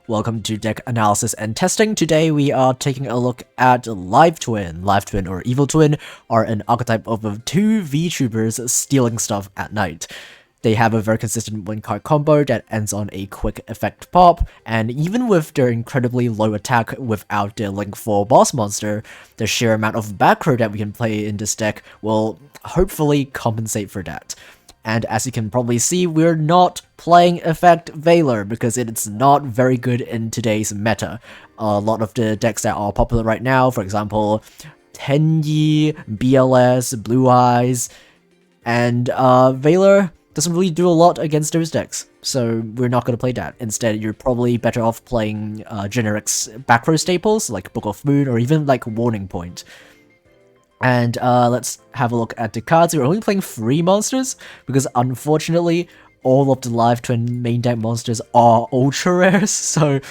Welcome to Deck Analysis and Testing. Today we are taking a look at Live Twin. Live Twin or Evil Twin are an archetype of two VTubers stealing stuff at night. They have a very consistent one-card combo that ends on a quick effect pop, and even with their incredibly low attack without their Link 4 boss monster, the sheer amount of back row that we can play in this deck will hopefully compensate for that. And as you can probably see, we're not playing Effect Veiler because it's not very good in today's meta. A lot of the decks that are popular right now, for example, Tenyi, BLS, Blue Eyes, and Veiler doesn't really do a lot against those decks, so we're not going to play that. Instead, you're probably better off playing generic back row staples like Book of Moon or even like Warning Point. And let's have a look at the cards. We're only playing 3 monsters, because unfortunately, all of the Live Twin main deck monsters are ultra rares, so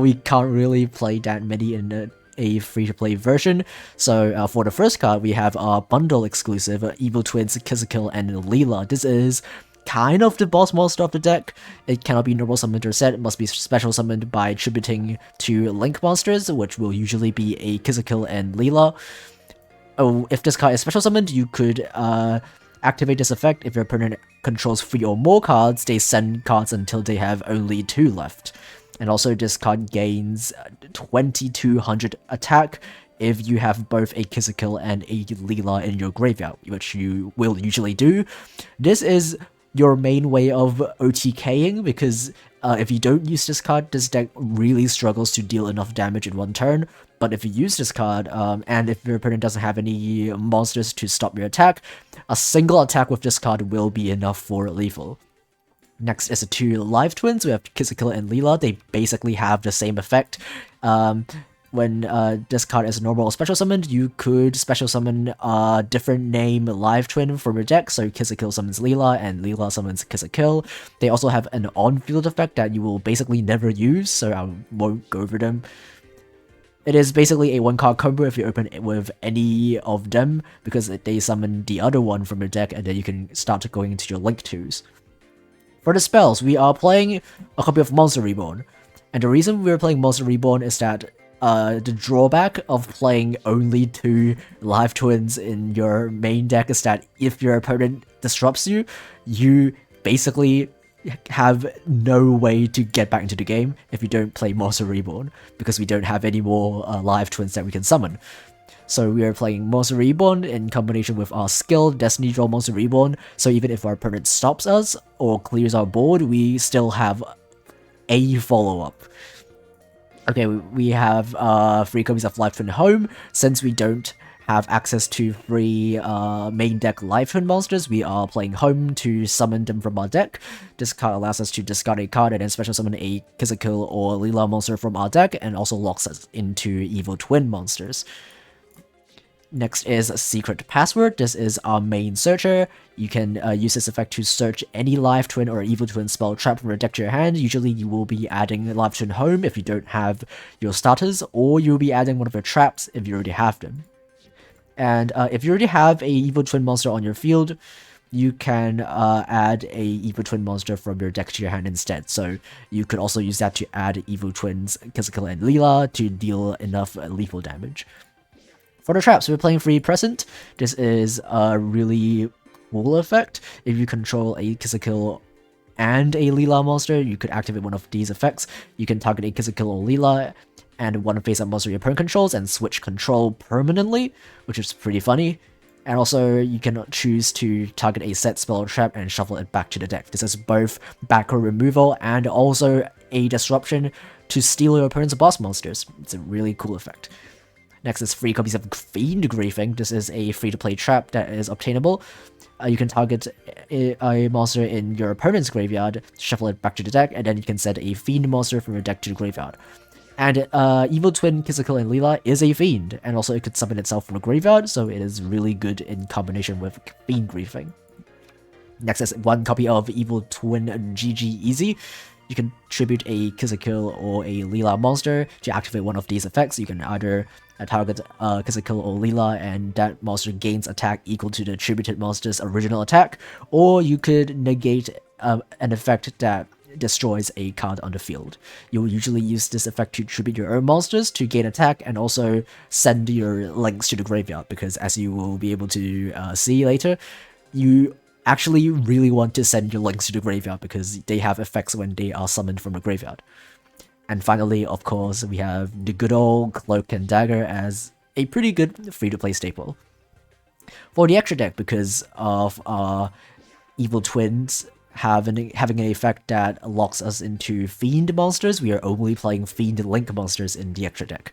we can't really play that many in a free-to-play version. So for the first card, we have our bundle exclusive, Evil Twins, Kill and Leela. This is kind of the boss monster of the deck. It cannot be normal summoned or set, it must be special summoned by attributing to Link monsters, which will usually be a Kill and Leela. Oh, if this card is special summoned, you could activate this effect. If your opponent controls 3 or more cards, they send cards until they have only 2 left. And also this card gains 2200 attack if you have both a Kill and a Leela in your graveyard, which you will usually do. This is your main way of OTKing, because if you don't use this card, this deck really struggles to deal enough damage in one turn. But if you use this card, and if your opponent doesn't have any monsters to stop your attack, a single attack with this card will be enough for lethal. Next is the 2 Live Twins. We have Kill and Leela. They basically have the same effect. When this card is normal or special summoned, you could special summon a different name Live Twin from your deck, so Kill summons Leela and Leela summons Kill. They also have an on-field effect that you will basically never use, so I won't go over them. It is basically a 1-card combo if you open it with any of them, because they summon the other one from your deck, and then you can start going into your Link 2s. For the spells, we are playing a copy of Monster Reborn, and the reason we're playing Monster Reborn is that the drawback of playing only 2 Live Twins in your main deck is that if your opponent disrupts you, you basically have no way to get back into the game if you don't play Monster Reborn, because we don't have any more Live Twins that we can summon. So we are playing Monster Reborn in combination with our skill, Destiny Draw Monster Reborn, so even if our opponent stops us or clears our board, we still have a follow-up. Okay, we have 3 copies of Live Twin Home. Since we don't have access to 3 main deck Live Twin monsters, we are playing Home to summon them from our deck. This card allows us to discard a card and then special summon a Kill or Leela monster from our deck, and also locks us into Evil Twin monsters. Next is Secret Password. This is our main searcher. You can use this effect to search any Live Twin or Evil Twin spell trap from your deck to your hand. Usually you will be adding Live Twin Home if you don't have your starters, or you'll be adding one of your traps if you already have them. And if you already have a Evil Twin monster on your field, you can add a Evil Twin monster from your deck to your hand instead. So you could also use that to add Evil Twins, Kill and Leela to deal enough lethal damage. For the traps, we're playing Free Present. This is a really cool effect. If you control a Kill and a Leela monster, you could activate one of these effects. You can target a Kill or Leela and one face-up monster your opponent controls and switch control permanently, which is pretty funny. And also, you can choose to target a set spell or trap and shuffle it back to the deck. This is both back row removal and also a disruption to steal your opponent's boss monsters. It's a really cool effect. Next is 3 copies of Fiend Griefing. This is a free-to-play trap that is obtainable. You can target a monster in your opponent's graveyard, shuffle it back to the deck, and then you can send a Fiend monster from your deck to the graveyard. And Evil Twin, Kill and Leela is a Fiend, and also it could summon itself from the graveyard, so it is really good in combination with Fiend Griefing. Next is 1 copy of Evil Twin GG Easy. You can tribute a Kill or a Leela monster to activate one of these effects. You can either target Kill or Leela, and that monster gains attack equal to the tributed monster's original attack, or you could negate an effect that destroys a card on the field. You'll usually use this effect to tribute your own monsters to gain attack and also send your links to the graveyard, because as you will be able to see later, you actually really want to send your links to the graveyard because they have effects when they are summoned from the graveyard. And finally, of course, we have the good old Cloak and Dagger as a pretty good free-to-play staple. For the extra deck, because of Evil Twins having an effect that locks us into Fiend monsters, we are only playing Fiend Link monsters in the extra deck.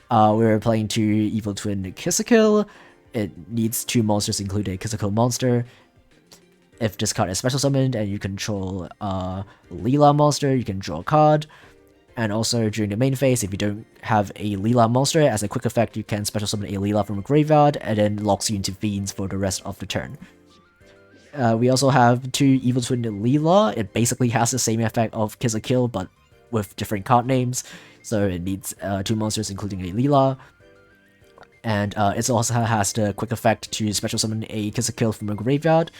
We're playing 2 Evil Twin Kill. It needs 2 monsters, including a Kill monster. If this card is special summoned and you control a Leela monster, you can draw a card. And also during the main phase, if you don't have a Leela monster, as a quick effect, you can special summon a Leela from a graveyard and then locks you into Fiends for the rest of the turn. We also have 2 Evil Twin Leela. It basically has the same effect of Kill, but with different card names. So it needs 2 monsters, including a Leela. And it also has the quick effect to special summon a Kill from a graveyard.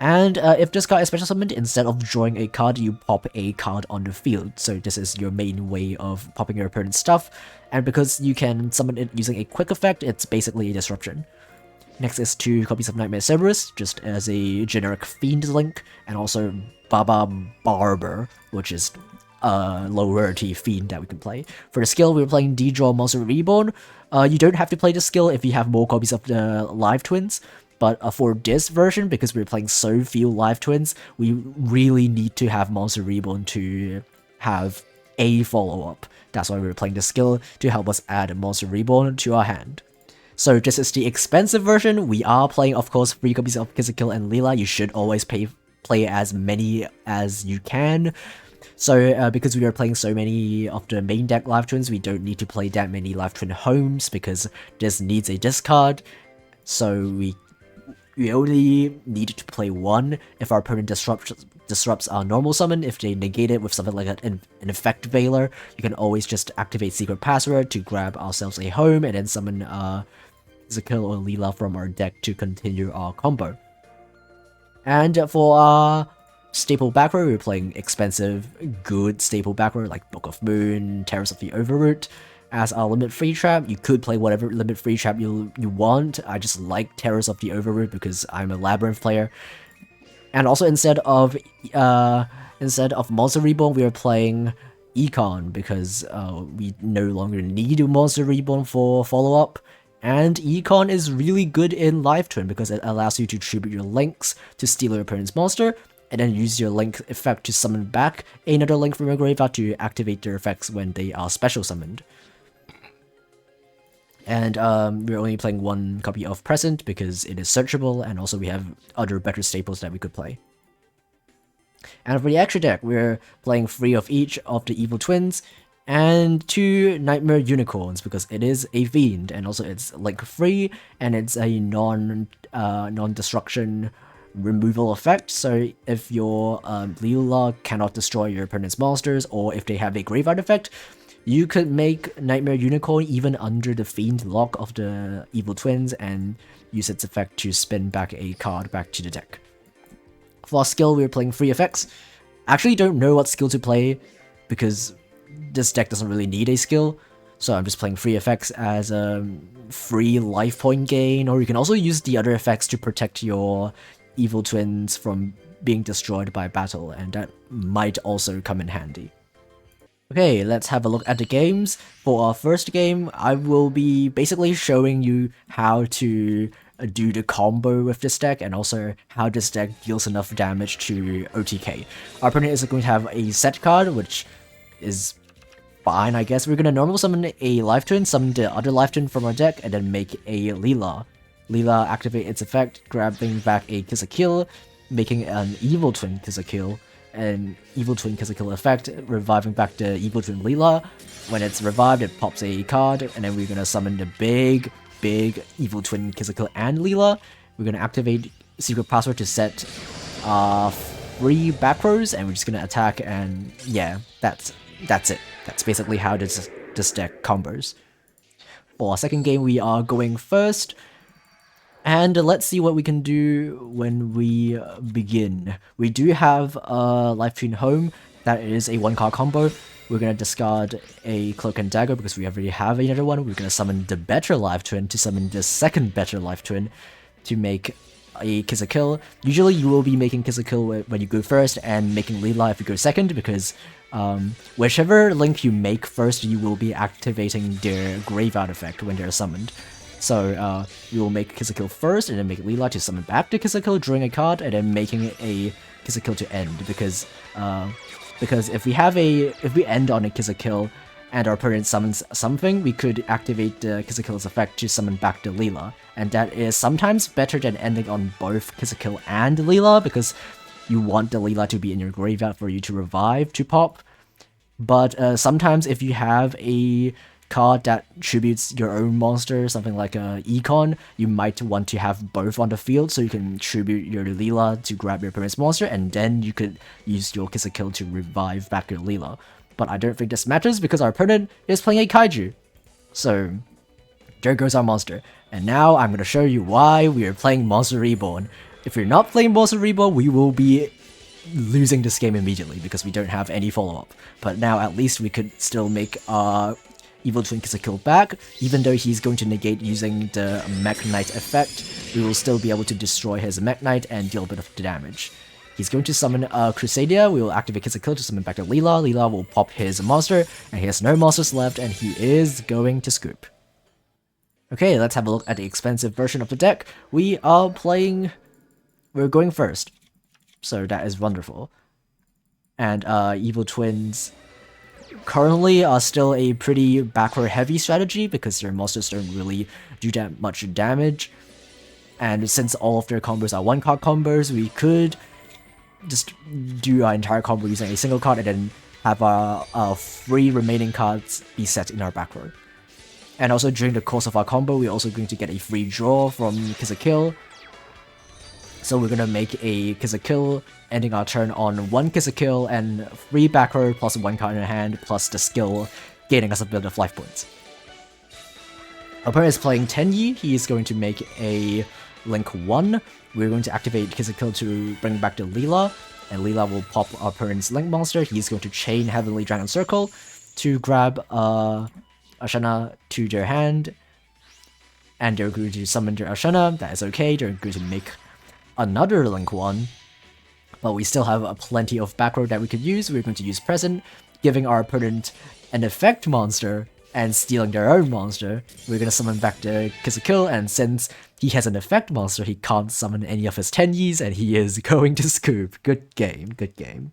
And if this card is special summoned, instead of drawing a card, you pop a card on the field. So this is your main way of popping your opponent's stuff. And because you can summon it using a quick effect, it's basically a disruption. Next is 2 copies of Nightmare Cerberus, just as a generic Fiend Link, and also Baba Barber, which is a low rarity Fiend that we can play. For the skill, we're playing D-Draw Monster Reborn. You don't have to play the skill if you have more copies of the Live Twins. But for this version, because we're playing so few Live Twins, we really need to have Monster Reborn to have a follow-up. That's why we're playing the skill to help us add Monster Reborn to our hand. So this is the expensive version. We are playing, of course, 3 copies of Kill and Leela. You should always play as many as you can. So because we are playing so many of the main deck Live Twins, we don't need to play that many Live Twin Homes because this needs a discard. So we only need to play 1 if our opponent disrupts our normal summon. If they negate it with something like an Effect Veiler, you can always just activate Secret Password to grab ourselves a home and then summon Zakil or Leela from our deck to continue our combo. And for our staple back row, we're playing expensive, good staple back row like Book of Moon, Terrace of the Overroot. As our limit free trap, you could play whatever limit free trap you want. I just like Terrors of the Overroot because I'm a Labyrinth player. And also instead of Monster Reborn, we are playing Econ because we no longer need Monster Reborn for follow-up. And Econ is really good in Live Twin because it allows you to tribute your links to steal your opponent's monster, and then use your link effect to summon back another link from your graveyard to activate their effects when they are special summoned. And we're only playing 1 copy of Present because it is searchable, and also we have other better staples that we could play. And for the extra deck, we're playing 3 of each of the Evil Twins, and 2 Nightmare Unicorns because it is a Fiend, and also it's link free, and it's a non-destruction removal effect. So if your Leela cannot destroy your opponent's monsters, or if they have a graveyard effect, you could make Nightmare Unicorn even under the Fiend lock of the Evil Twins and use its effect to spin back a card back to the deck. For our skill, we're playing 3 effects. I actually don't know what skill to play because this deck doesn't really need a skill, so I'm just playing 3 effects as a free life point gain, or you can also use the other effects to protect your Evil Twins from being destroyed by battle, and that might also come in handy. Okay, let's have a look at the games. For our first game, I will be basically showing you how to do the combo with this deck, and also how this deck deals enough damage to OTK. Our opponent is going to have a set card, which is fine, I guess. We're going to normal summon a Live Twin, summon the other Live Twin from our deck, and then make a Leela. Leela activate its effect, grabbing back a Kill, making an Evil Twin Kill, and Evil Twin Kill effect, reviving back the Evil Twin Leela. When it's revived, it pops a card, and then we're gonna summon the big Evil Twin Kill and Leela. We're gonna activate Secret Password to set 3 back rows, and we're just gonna attack, and yeah, that's it. That's basically how this deck combos. For our second game, we are going first. And let's see what we can do when we begin. We do have a Life Twin Home. That is a 1-card combo. We're going to discard a Cloak and Dagger because we already have another one. We're going to summon the better Life Twin to summon the second better Life Twin to make a Kiss a Kill. Usually you will be making Kiss a Kill when you go first and making Leela if you go second, because whichever link you make first, you will be activating their Graveyard effect when they're summoned. So you will make Kiss a Kill first, and then make Leela to summon back to Kiss a Kill, drawing a card, and then making a Kiss a Kill to end. Because if we end on a Kiss a Kill and our opponent summons something, we could activate the Kiss a Kill's effect to summon back the Leela, and that is sometimes better than ending on both Kiss a Kill and Leela, because you want the Leela to be in your graveyard for you to revive to pop. But sometimes if you have a card that tributes your own monster, something like a Econ, you might want to have both on the field, so you can tribute your Leela to grab your opponent's monster, and then you could use your Kiss a Kill to revive back your Leela. But I don't think this matters because our opponent is playing a Kaiju. So there goes our monster. And now I'm going to show you why we are playing Monster Reborn. If you're not playing Monster Reborn, we will be losing this game immediately because we don't have any follow-up. But now at least we could still make Evil Twin Kiss a Kill back. Even though he's going to negate using the Mech Knight effect, we will still be able to destroy his Mech Knight and deal a bit of the damage. He's going to summon Crusadia. We will activate Kiss a Kill to summon back to Leela. Leela will pop his monster, and he has no monsters left, and he is going to scoop. Okay, let's have a look at the expensive version of the deck. We're going first, so that is wonderful. And Evil Twins currently are still a pretty backward heavy strategy because their monsters don't really do that much damage. And since all of their combos are 1-card combos, we could just do our entire combo using a single card and then have our 3 remaining cards be set in our back row. And also during the course of our combo, we're also going to get a free draw from Kiss a Kill. So we're going to make a Kiss a Kill, ending our turn on 1 Kiss a Kill and 3 back row plus 1 card in hand plus the skill, gaining us a bit of life points. Our opponent is playing Tenyi. He is going to make a Link 1. We're going to activate Kiss a Kill to bring back the Leela, and Leela will pop our opponent's Link monster. He's going to chain Heavenly Dragon Circle to grab Ashana to their hand, and they're going to summon their Ashana. That is okay. They're going to make another Link 1, but we still have plenty of back row that we could use. We're going to use Present, giving our opponent an effect monster and stealing their own monster. We're going to summon back the Kiss a Kill, and since he has an effect monster, he can't summon any of his Tenyis, and he is going to scoop. Good game, good game.